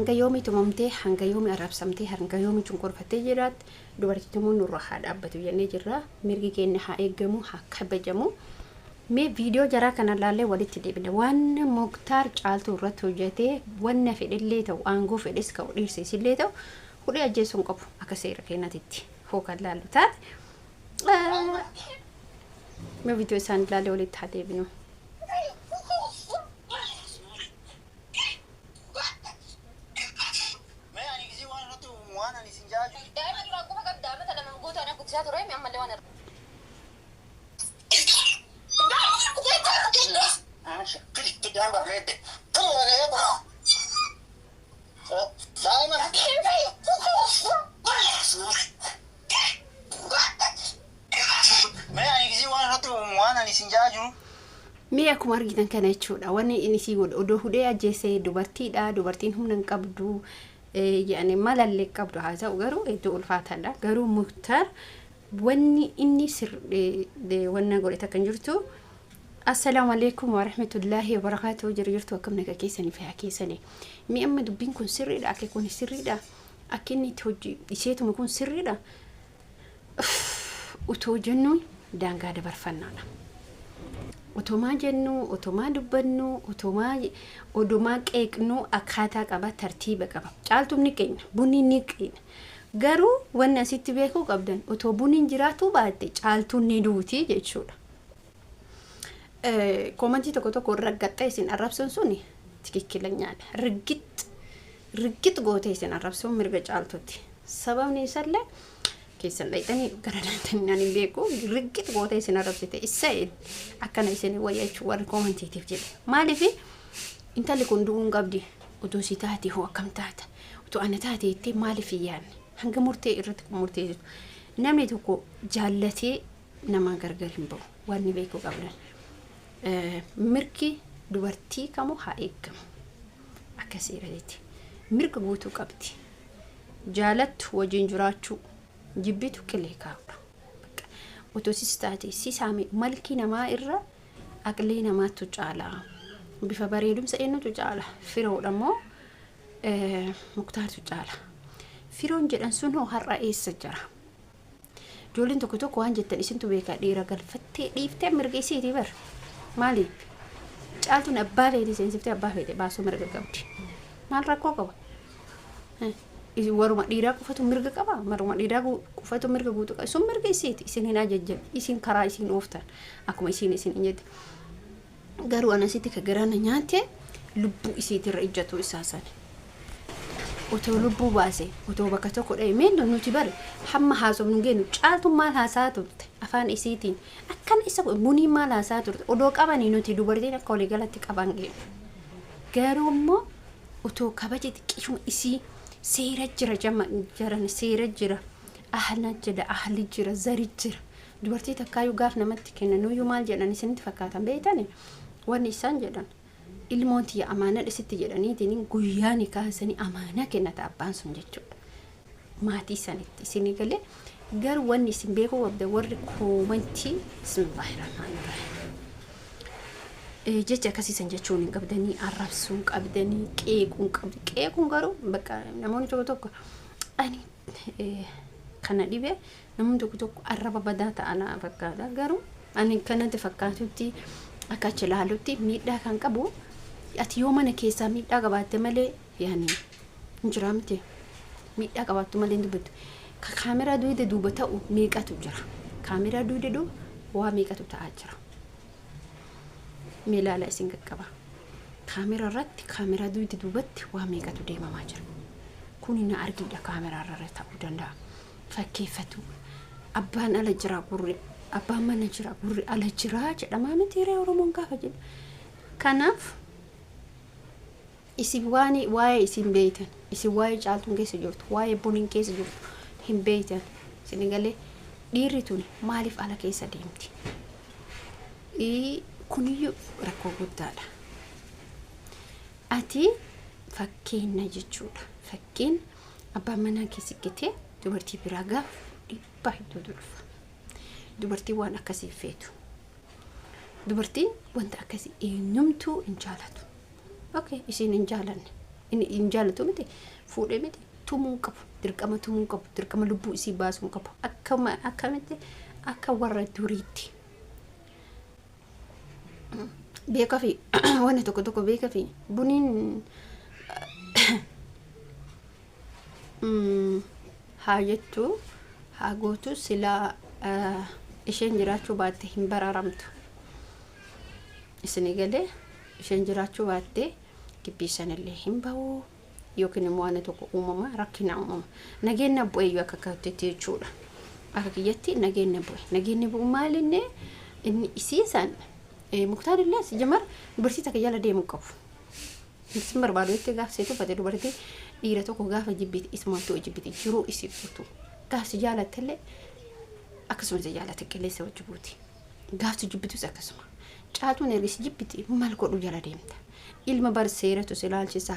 hanga yoomi tumamtee hanga yoomi arrabsamtee hanga yoomi cunqurfattee jiraat dubartii tumuun nurra haa dhaabbatu jennee jirra. Mirgi keenya haa eegamu, haa kabajamu. Mee viidiyoo jaraa kana laallee walitti deebina. Waan Muktaar caaltuu irratti hojjetee wanna fedhillee ta'u aangoo fedhes ka'u dhiirsiisillee ta'u hudhee ajjeesuun qabu akka seera keenyatti hookan laallu taate. Mee viidiyoo isaan laallee walitti haa deebinu. Mi'a kuma argitan kana jechuudha. Wanni inni si godhu odoo hudhee ajjeesee dubartiidha. Dubartiin humna hin qabdu. Yani malallee qabdu haa ta'u garuu iddoo ulfaataadha. Garuu Muktaar wanni inni wanna godhe takka hin jirtu. Assalamu alaikum wa rahmatullahi wa barakatuh. Jirtu akkam nagaa keessanii fi haa keessanii. Mi'a amma dubbiin kun sirriidha. Akka kun sirriidha. Akka inni itti hojii isheetuma kun sirriidha. Utoo jennuun daangaa dabarfannaadha. Otomaa jennu, otomaa dubbannu, odomaa qeeqnu akkaataa qaba, tartiiba qaba. Caaltuun ni keenya, bunni ni keenya. Garuu wanni asitti beekuu qabdan otoo bunni jiraatu baate caaltuun ni duuti jechuudha. Komantii tokko raggaxxee isin arrabsuun suni tikikkilanyaadha. Riggit gootee isin arrabsuun mirga caaltuuti. Sababni isaallee keessan dhayxanii gara dhantanii ani beeku riggit gootee isin arrabsite isa akkana isin wayyaa jechuun warri komantiitiif jedhe. Maaliif intalli kun du'uun qabdi otoo si taate hoo akkam taata otoo ana taate itti maaliif yaadne hanga murtee irratti murtee jiru. Namni tokko jaallatee nama gargar hin bahu waan ni beekuu qabdan. Mirgi dubartii kamuu haa eegamu akka seeraatti. Mirga guutuu qabdi. Jaalattu wajjin jiraachuu jibbitu qilee kaa'udha. Otoo sistaate sisaame malkii namaa irra aqlee namaatu caalaa. Bifa bareedumsa eenyutu caala. Firoodha moo Muktaartu caala. Firoon jedhan sun hoo har'a eessa jira. Ijoolleen tokko waan jettan isintu beekaa dhiira galfattee dhiiftee mirga isiitii bar. Maali? Caaltuun abbaa feetee seensiftee abbaa feetee baasuu mirga qabdi. Maal rakkoo qaba? Waruma dhiiraa qofatu mirga qaba. Waruma dhiiraa qofatu mirga guutuu qaba. Sun mirga isiiti. Isin hin ajajjan. Isin karaa isin ooftan. Akkuma isin hin jette. Garuu anasitti ka garaana nyaate lubbuu isiitirra ijjatu isaasan. Otoo lubbuu baase otoo bakka tokko dhahe meendu nuti bare hamma haasofnu geenu caaltuun maal haasaa turte afaan isiitiin akkana isa bunii maal haasaa turte odoo qabanii nuti dubartiin akka walii galatti qaban geenu. Garuu immoo otoo kabaje xiqqishuma isii seera jira jaran seera jira ahla jira ahli jira zari jira dubartii takkaayyuu gaaf namatti kennanuyyuu maal jedhan isinitti fakkaatan beeytani wanni isaan jedhan ilmoontii amaana dhisitti jedhaniitiin guyyaa ni kaasanii amaana kennata abbaan sun jechuudha. Maatii sanitti isinii galee garuu wanni isin beekuu qabda warri koomantii isin baay'inaan jecha akkasiisan jechuun hin qabdanii arrabsuun qabdanii qeequun qabdi. Qeequun garuu bakka namoonni tokko ani kana dhibee namoonni tokko arraba badaa ta'ana fakkaata. Garuu ani kanatti fakkaatutti akka achi ilaalutti miidhaa kan qabu ati yoo mana keessaa miidhaa qabaatte malee yaani injira miti miidhaa qabaattu malee dubbatu. Kaameraa duude duuba ta'u meeqatu jira. Kaameraa duude duuba waa meeqatu ta'aa jira. Meelaala isin qaqqaba. Kaameraa irratti kaameraa duude duubatti waa meeqatu deemamaa jira. Kuni na argidha kaameraa irra ta'uu danda'a. Fakkeeffatu abbaan ala jira gurri abbaan mana jira gurri ala jira jedhamaa miti yeroo Oromoon gaafa jedhu. Kanaaf isin waa'ee isin beeytan isin waa'ee caaltuun keessa jirtu waa'ee buniin keessa jirtu hin beeytan isin galee dhiirri tuni maaliif ala keessa deemti? Kuniyyuu rakkoo guddaadha. Ati fakkeenya jechuudha. Fakkeen abbaan manaa keessa gitee dubartii biraa gaaf dhibbaa hedduu dhufa. Dubartii waan akkasii feetu. Dubartiin wanta akkasii eenyumtuu hin jaalatu. Okay, isin hin jaalanne. inni injaalatu miti fuudhee miti tumuu qabu dirqama tumuu qabu dirqama lubbuu isii baasuu qabu akkamitti akka warra duriitti beekaa fi wanni tokko beekaa fi buniin haa jettu haa gootu silaa isheen jiraachuu baatte hin baraaramtu isin galee isheen jiraachuu baatte gibbisanillee hin bahu yookiin immoo waan tokko uumama rakkina uumama nageenya bu'ee akka kaawtetti jechuudha akka kiyyatti nageenya bu'u maalinne inni isiisan Muktaarille jamar dubartii takka jala deemu qabu isin barbaadu itti gaafseetu fate dubartii dhiira tokko gaafa jibbiti ismaatu jibbiti jiruu isiiftu gaafsi jaalatelle akkasuma jaalate qilleessa wajjibuuti gaafsi jibbitus akkasuma caatuun ergis jibbiti maal godhu jala deemta ilma bar seeratu silaalchisa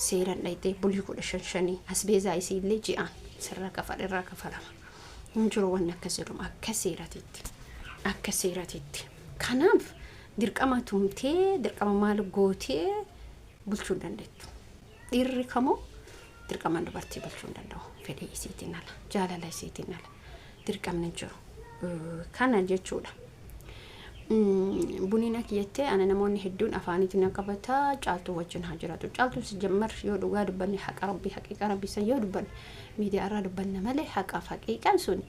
seeran dhaytee bulii 15 asbeezaa isiillee ji'aan sirra kafalama injiru waan akka seeratitti kanaaf dirqama tumtee dirqama maal gootee bulchuu dandeettu dhiirri kamoo dirqama dubartii bulchuu danda'u fedhii isiitiin ala jaalala isiitiin ala dirqamni jiru kana jechuudha buniin akka jettee ana namoonni hedduun afaaniitiin qabataa caaltuu wajjin haa jiraatu caaltuu si jammar yoo dhugaa dubbanne haqa rabbii haqiiqa rabbii san yoo dubbanne miidiyaa irraa dubbanne malee haqaaf haqiiqaan sun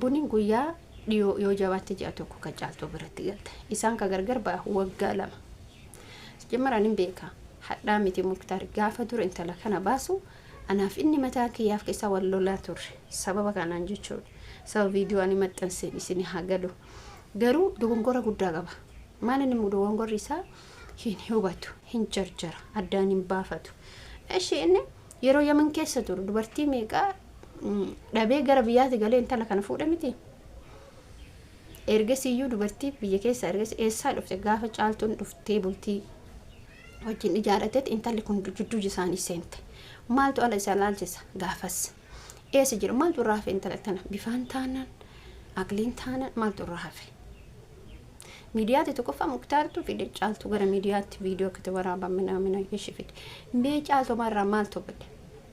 buniin guyyaa yoo jabaatte ji'a tokko ka caaltuu biratti galte isaan ka gargar baa waggaa 2 jammaraan hin beeka hadhaa miti Muktaar gaafa dura intala kana baasu anaaf inni mataa kiyyaaf keessa wal lolaa turre sababa kanaan jechuudha sababa viidiyoo ani maxxanse isin hagalu garuu dogongora guddaa qaba maal inni dogongorri isaa hin hubatu hin jarjara addaan hin baafatu eshi inni yeroo yaman keessa turu dubartii meeqa dhabee gara biyyaatti galee intala kana fuudhe miti ergasiyyuu dubartii biyya keessa ergasi eessaa dhufte gaafa caaltuun dhuftee bultii wajjin ijaarateet intalli kun jidduu isaanii seente maaltu ala isa laalchisa gaafas eessa jira maaltu raafe intala tana bifaan taanaan aqliin taanaan maaltu raafe miidiyaatti tokkoffaa Muktaartu fide caaltu gara miidiyaatti viidiyoo akka waraabamina yeshifid mee caaltu marraa maaltu bade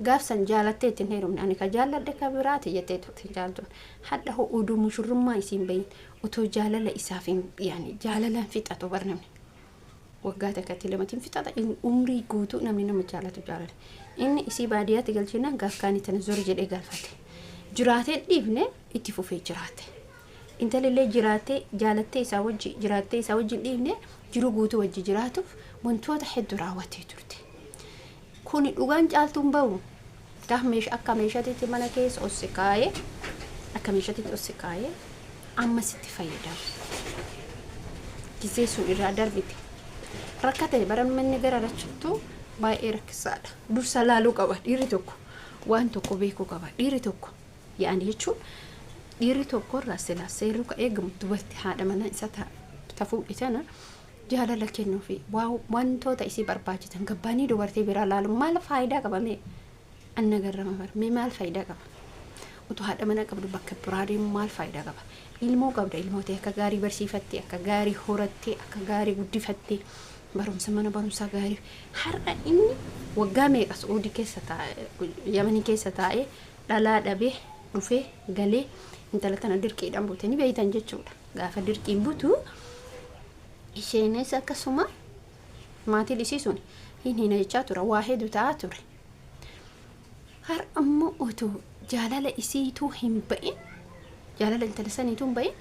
gaafsan jaalattee tin heerumne ani ka jaaladhe ka biraati jettee tokko jaaltu hadda ho uduu mushurrummaa isiin bayin otoo jaalala isaaf yaani jaalalaan fixatu barnamne waggaa takkatti lamatiin fixata umrii guutuu namni nama jaalatu jaalala inni isii baadiyyaatti galchinaan gaafkaanii tana zor jedhee galfate jiraatee dhiifne itti fufee jiraate intalillee jiraatee jaalattee isaa wajjin dhiifne jiru guutuu wajji jiraatuuf wantoota hedduu raawwatee turte kuni dhugaan caaltuun bahu akka meeshaatitti mana keessa ossikaayee amma sitti fayyadamu gisee sun irraa darbite rakkate barammanni gara rachittu baay'ee rakkisaadha dursa laaluu qaba dhiirri tokko waan tokko beekuu qaba dhiirri tokko yaani jechuun dhiirri tokko irraa silaa seeruu ka eegamu dubartii haadha mana isa tafuudhitana jaalala kennuu fi wantoota isii barbaachisan gabbaanii dubartii biraa laaluun maal faayidaa qaba mee anna garrama bar mee maal faayidaa qaba utuu haadha mana qabdu bakka biraa deemu maal faayidaa qaba ilmoo qabda ilmootee akka gaarii barsiifattee akka gaarii horattee akka gaarii guddifattee barumsa mana barumsaa gaarii har'a inni waggaa meeqa Saudi keessa taa'e Yamanii keessa taa'e dhalaa dhabee dhufee galee intala tana dirqiidhaan buutanii beeytan jechuudha gaafa dirqiin butu isheenis akkasuma maatii dhisiisuun hin jechaa ture waa hedduu ta'aa ture har ammoo otoo jaalala isiituu hin ba'in jaalala intala saniituu hin ba'in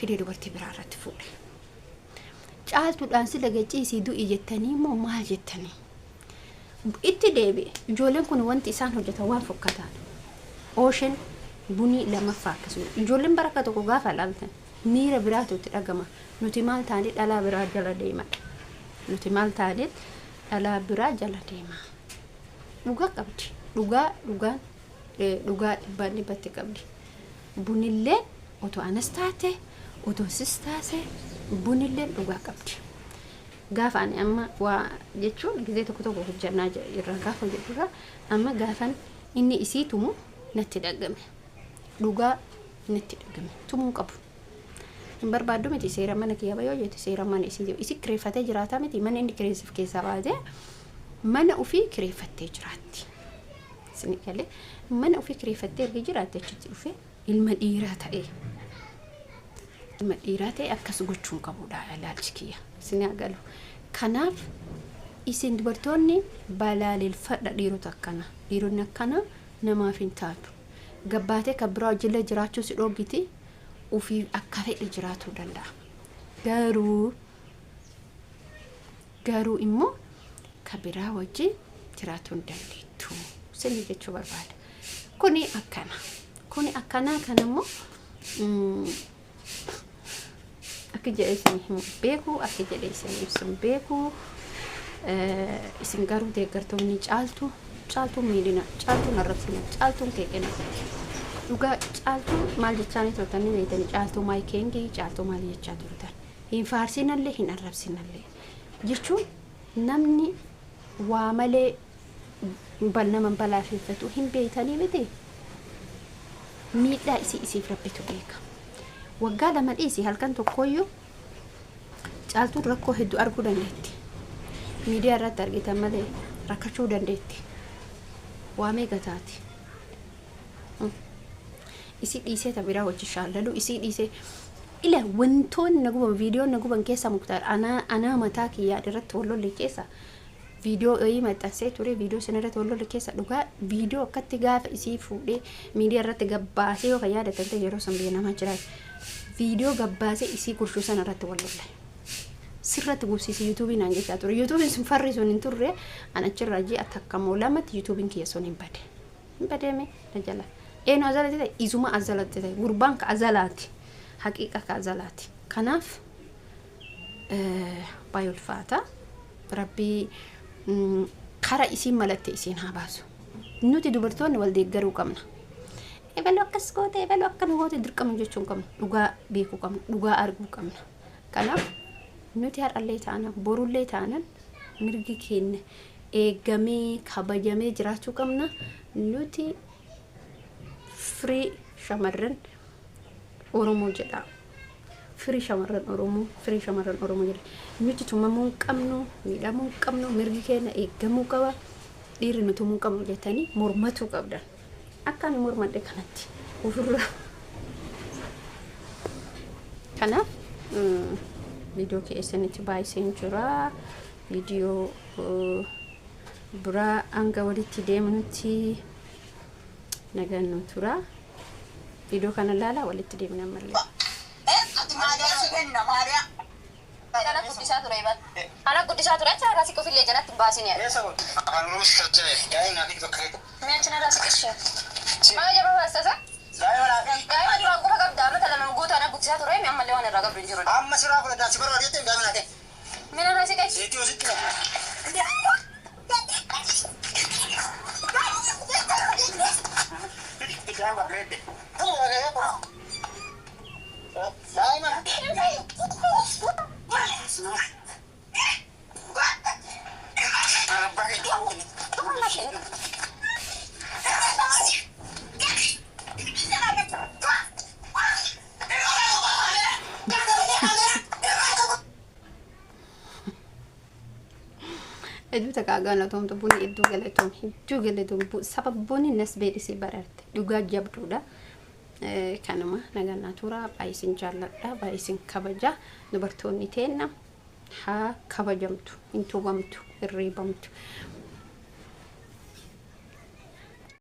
fidee dubartii biraa irratti fuudhe caaltuudhaan si lagachii isii du'i jettanii moo maal jettanii itti deebi'e ijoolleen kun wanti isaan hojjetan waan fokkataadha ooshen bunii lamaffaa akkasuma ijoolleen baraka tokko gaafa laaltan miira biraatu itti dhagama nuti maal taane dhalaa biraa jala deema dhugaa qabdi dhugaan dhibbaan dhibbatti qabdi bunillee otoo anas taate otoo sis taase bunillee dhugaa qabdi gaafa ani amma waa jechuun gisee tokko hojjannaa irraa gaafa jedhurra amma gaafan inni isii tumu natti dhagame dhugaa natti dhagame tumuu qabu hin barbaaddu miti seera mana kiyya bayoo jetti seera mana isi kireeffatee jiraata miti mana inni kireessif keessaa baate mana ofii kireeffattee jiraatti. Sini galee mana ofii kireeffattee erga jiraatte achitti dhufee ilma dhiiraa ta'e akkas gochuun qabudha ilaalchi kiyya. Sini agalu. Kanaaf isin dubartoonni balaaleffadha dhiirota akkana. Dhiironni akkana namaaf hin taatu. Gabbaatee kan biraa wajjin jiraachuu si dhoogiti ofii akka fedhe jiraatuu danda'a. Garuu immoo kan biraa wajjin jiraachuu hin dandeettu. Sini jechuu barbaada. Kuni akkana kanammoo akka jedhee hin beeku, akka jedhee isin beeku. Isin garuu deeggartoonni caaltuu miidhina, caaltuun arrabsina, caaltuun keekena. Dhugaa caaltuun maal jechaanii turtanii beektanii caaltuu maayikeengi, caaltuu maal jechaa turtan. Hin faarsinallee hin arrabsinallee. Jechuun namni waa malee nama balaafeffatu hin beektanii miti. Miidhaa isiif rabbitu beeka. Waggaa lama dhiisi halkan tokkoyyuu caaltuun rakkoo hedduu arguu dandeetti. Miidiyaa irratti argitan malee rakkachuu dandeetti. Waa meeqa taati. Isi dhiisee tabiraa wajji shaallalu isi dhiisee ila wantoonni naguban viidiyoon naguban keessa Muktar ana mataa kiyyaa irratti wallolli keessa viidiyoo maxxansee ture viidiyoo sanarratti wallolli keessa dhugaa viidiyoo akkatti gaafa isii fuudhee miidiyaa irratti gabbaasee yoo kan yaadatan ta'e yeroo san biyya namaa jiraate viidiyoo gabbaasee isii gurshuu sanarratti wallolle. Sirratti gubsiisi YouTubein aan jechaa ture. YouTubein sun farrisuun hin turre an achirraa jee attakkamoo lamatti YouTubein kiyyasoon hin bade. Hin badeeme jala. Eenyu azalatti ta'e izuma azalatti ta'e gurbaan ka azalaati. Haqiiqa ka azalaati. Kanaaf baay'ee ulfaata. Rabbii kara isiin malatte isiin haa baasu. Nuti dubartoonni wal deeggaruu qabna. Ebaloo akkas goote ebaloo akkana goote dirqama jechuun qabna. Dhugaa beekuu qabna. Dhugaa arguu qabna. Kanaaf nuti har'allee taana borullee taanan mirgi keenya eegamee kabajamee jiraachuu qabna. Nuti firii shamarran Oromoo jedha. Firii shamarran Oromoo jedha. Nuti tumamuu qabnu, miidhamuu qabnu, mirgi keenya eegamuu qaba. Dhiirri nuti tumuu qabnu jettanii mormatuu qabdan. Akkaan mormadhe kanatti ofirra. Kanaaf video keessanitti baay'iseen jira. Video biraa hanga walitti deemnutti nagaan tura. Video kana laala walitti deemna malee. Ana guddisaa ture acha rasi kofillee jalatti baasini yaa. Maa jaba baastasa? Gaayi duraan qofa qabdaa mata lama guutuu ana guddisaa ture mi ammallee waan irraa qabdu hin jiru. Amma siraa fudhadhaa si barbaade jettee gaamina kee. Mina rasi kee. Seetii sitti qaba. Edu takagana tom to buni edu galetom sababoni nasbeedi si bararte duga jabduda kanuma nagana tura baisin jalladha baisin kabaja dubartoonni teenna ha kabajamtu intubamtu irribamtu